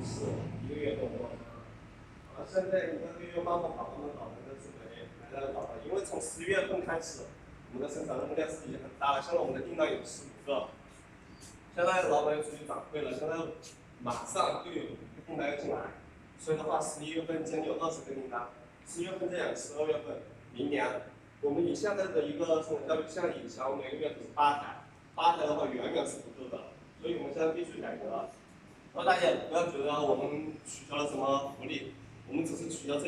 是1个月多。现在一个月慢慢跑，那是没来到因为从11月份开始，我们的生产任务量是已经很大了，现在我们的订单有15个。现在老板又出去反馈了，现在马上就有订单要进来，所以的话，11月份将有20个订单，10月份再养12月份，明年我们以现在的一个生产效率，像以前我们每个月只是8台的话远远是不够的，所以我们现在必须改革。大家也不要觉得我们取消了什么福利，我们只是取消这。